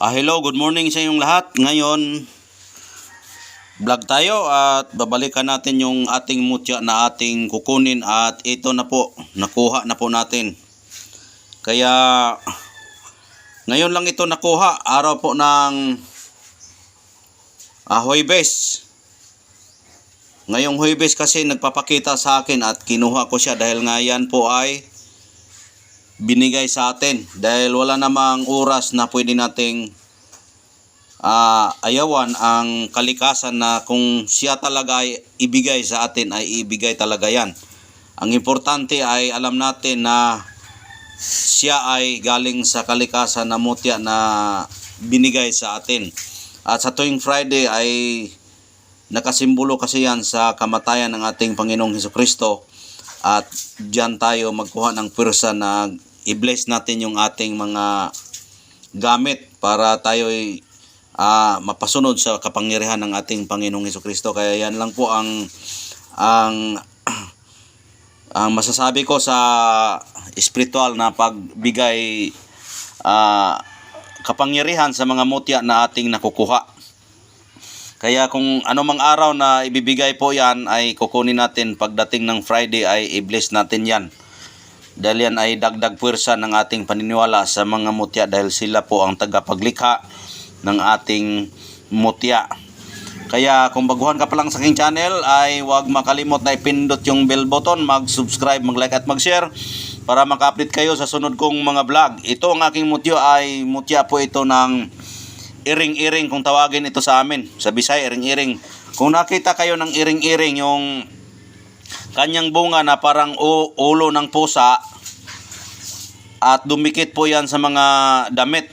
Hello, good morning sa inyong lahat. Ngayon, vlog tayo at babalikan natin yung ating mutya na ating kukunin at ito na po, nakuha na po natin. Kaya, ngayon lang ito nakuha, araw po ng Huwebes. Ngayong Huwebes kasi nagpapakita sa akin at kinuha ko siya dahil nga yan po ay binigay sa atin dahil wala namang oras na pwede nating ayawan ang kalikasan na kung siya talaga ay ibigay sa atin ay ibigay talaga yan. Ang importante ay alam natin na siya ay galing sa kalikasan na mutya na binigay sa atin. At sa tuwing Friday ay nakasimbolo kasi yan sa kamatayan ng ating Panginoong Hesukristo. At diyan tayo magkuha ng pwersa na i-bless natin yung ating mga gamit para tayo ay mapasunod sa kapangyarihan ng ating Panginoong Hesukristo. Kaya yan lang po ang masasabi ko sa spiritual na pagbigay kapangyarihan sa mga mutya na ating nakukuha. Kaya kung anumang araw na ibibigay po yan ay kukunin natin pagdating ng Friday ay i-bless natin yan. Dahil yan ay dagdag puwersa ng ating paniniwala sa mga mutya dahil sila po ang tagapaglikha ng ating mutya. Kaya kung baguhan ka pa lang sa aking channel ay huwag makalimot na ipindot yung bell button, mag-subscribe, mag-like at mag-share para maka-update kayo sa sunod kong mga vlog. Ito ang aking mutya ay mutya po ito ng iring-iring kung tawagin ito sa amin. Sa Bisaya, iring-iring. Kung nakita kayo ng iring-iring, yung kanyang bunga na parang ulo ng pusa at dumikit po yan sa mga damit.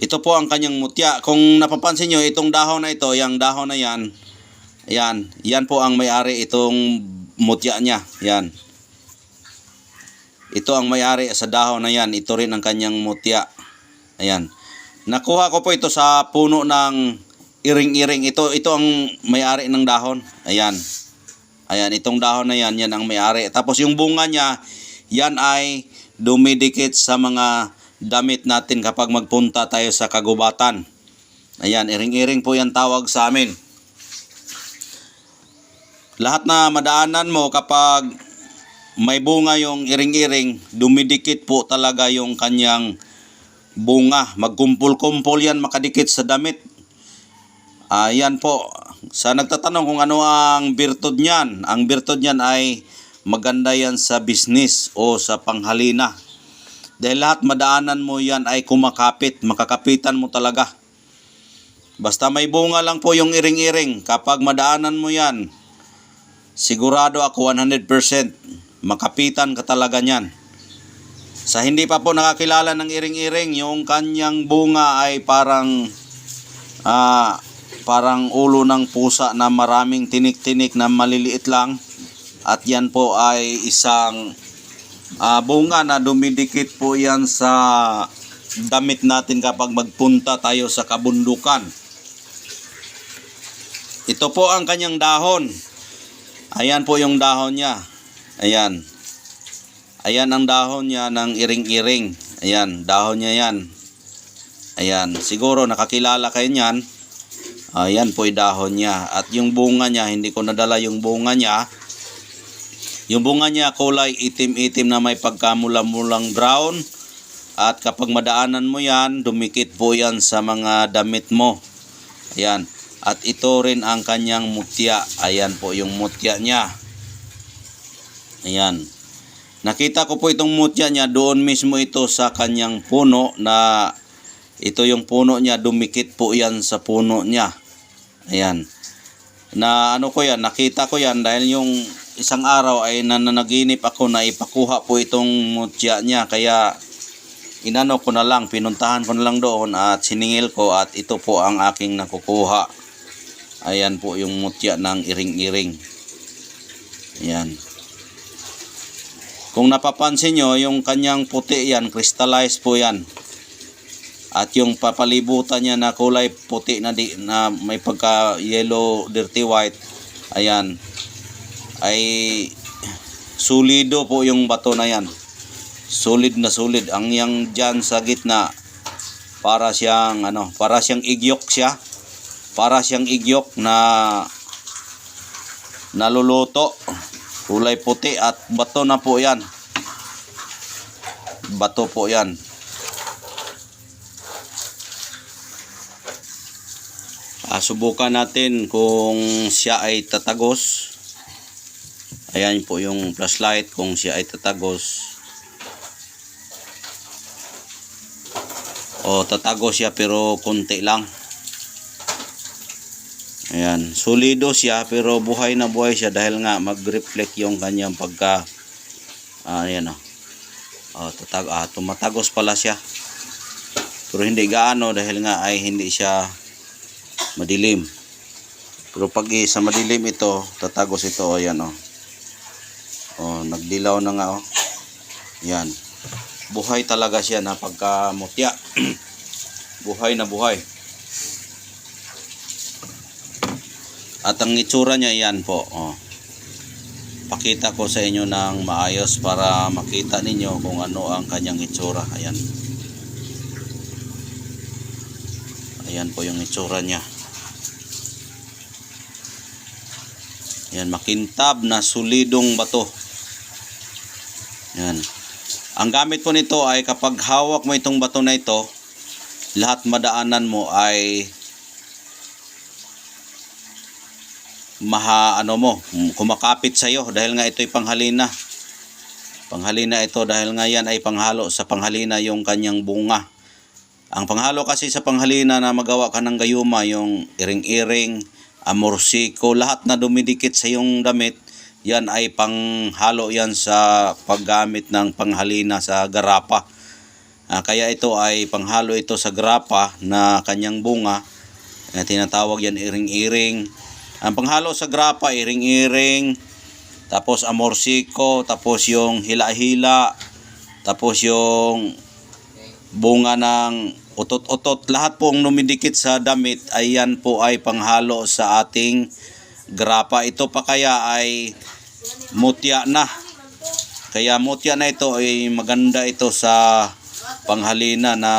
Ito po ang kanyang mutya. Kung napapansin nyo, itong dahon na ito, yung dahon na yan, yan po ang may-ari itong mutya niya. Yan. Ito ang may-ari sa dahon na yan. Ito rin ang kanyang mutya. Ayan. Nakuha ko po ito sa puno ng iring-iring. Ito ang may-ari ng dahon. Ayan. Ayan, itong dahon na yan, yan ang may-ari. Tapos yung bunga niya, yan ay dumidikit sa mga damit natin kapag magpunta tayo sa kagubatan. Ayan, iring-iring po yan tawag sa amin. Lahat na madaanan mo kapag may bunga yung iring-iring, dumidikit po talaga yung kanyang bunga. Magkumpul-kumpul yan, makadikit sa damit. Ayan po. Sa nagtatanong kung ano ang birtud niyan, ang birtud niyan ay maganda yan sa business o sa panghalina. Dahil lahat madaanan mo yan ay kumakapit, makakapitan mo talaga. Basta may bunga lang po yung iring-iring, kapag madaanan mo yan, sigurado ako 100% makapitan ka talaga niyan. Sa hindi pa po nakakilala ng iring-iring, yung kanyang bunga ay parang ulo ng pusa na maraming tinik-tinik na maliliit lang. At yan po ay isang bunga na dumidikit po yan sa damit natin kapag magpunta tayo sa kabundukan. Ito po ang kanyang dahon. Ayan po yung dahon niya. Ayan. Ayan ang dahon niya ng iring-iring. Ayan, dahon niya yan. Ayan, siguro nakakilala kayo niyan. Ayan po yung dahon niya. At yung bunga niya, hindi ko nadala yung bunga niya. Yung bunga niya kulay itim-itim na may pagkamula-mulang brown. At kapag madaanan mo yan, dumikit po yan sa mga damit mo. Ayan. At ito rin ang kanyang mutya. Ayan po yung mutya niya. Ayan. Nakita ko po itong mutya niya doon mismo ito sa kanyang puno na ito yung puno niya, dumikit po yan sa puno niya. Ayan. Na ano ko yan, nakita ko yan dahil yung isang araw ay nananaginip ako na ipakuha po itong mutya niya. Kaya inano ko na lang, pinuntahan ko na lang doon at siningil ko at ito po ang aking nakukuha. Ayan po yung mutya ng iring-iring. Ayan. Kung napapansin nyo, yung kanyang puti yan, crystallized po yan. At yung papalibutan niya na kulay puti na may pagka yellow, dirty white, ayan, ay solido po yung bato na yan. Solid na solid. Ang yang dyan sa gitna para siyang igyok siya. Para siyang igyok na naluluto. Kulay puti at bato na po 'yan. Bato po 'yan. Subukan natin kung siya ay tatagos. Ayan po yung flashlight kung siya ay tatagos. O tatagos siya pero konti lang. Ayan, solido siya pero buhay na buhay siya dahil nga mag-reflect yung kanyang pagka ayan tumatagos pala siya. Pero hindi gaano dahil nga ay hindi siya madilim. Pero pag sa madilim ito, tatagos ito, ayan nagdilaw na nga Yan. Buhay talaga siya na pagkamutya. Buhay na buhay. At ang itsura niya yan po, pakita ko sa inyo ng maayos para makita ninyo kung ano ang kanyang itsura. Ayan. Ayan po yung itsura niya. Yan, makintab na solidong bato. Yan. Ang gamit po nito ay kapag hawak mo itong bato na ito, lahat madaanan mo ay kumakapit sa iyo dahil nga ito'y panghalina. Panghalina ito dahil nga yan ay panghalo sa panghalina yung kanyang bunga. Ang panghalo kasi sa panghalina na magawa ka ng gayuma, yung iring-iring, amorsiko, lahat na dumidikit sa iyong damit, yan ay panghalo yan sa paggamit ng panghalina sa garapa. Kaya ito ay panghalo ito sa garapa na kanyang bunga, tinatawag yan iring-iring. Ang panghalo sa grapa, iring-iring, tapos amorsiko, tapos yung hila-hila, tapos yung bunga ng utot-utot, lahat pong numidikit sa damit ay yan po ay panghalo sa ating grapa. Ito pa kaya ay mutya na. Kaya mutya na ito ay maganda ito sa panghalina na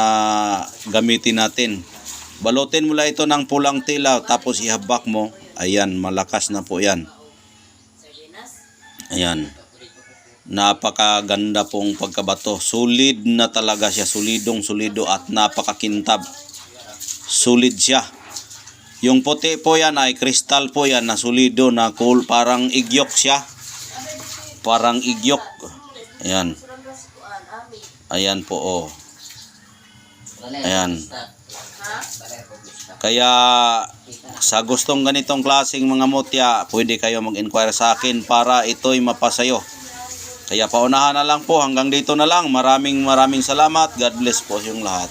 gamitin natin. Balutin mo lang ito ng pulang tela tapos ihabak mo. Ayan, malakas na po yan. Ayan. Napakaganda pong pagkabato. Solid na talaga siya. Solidong solido at napakakintab. Solid siya. Yung puti po yan ay kristal po yan na solido na cool. Parang igyok siya. Parang igyok. Ayan. Ayan po Ayan. Kaya sa gustong ganitong klaseng mga mutya, pwede kayo mag-inquire sa akin para ito'y mapasayo. Kaya paunahan na lang po, hanggang dito na lang. Maraming salamat. God bless po yung lahat.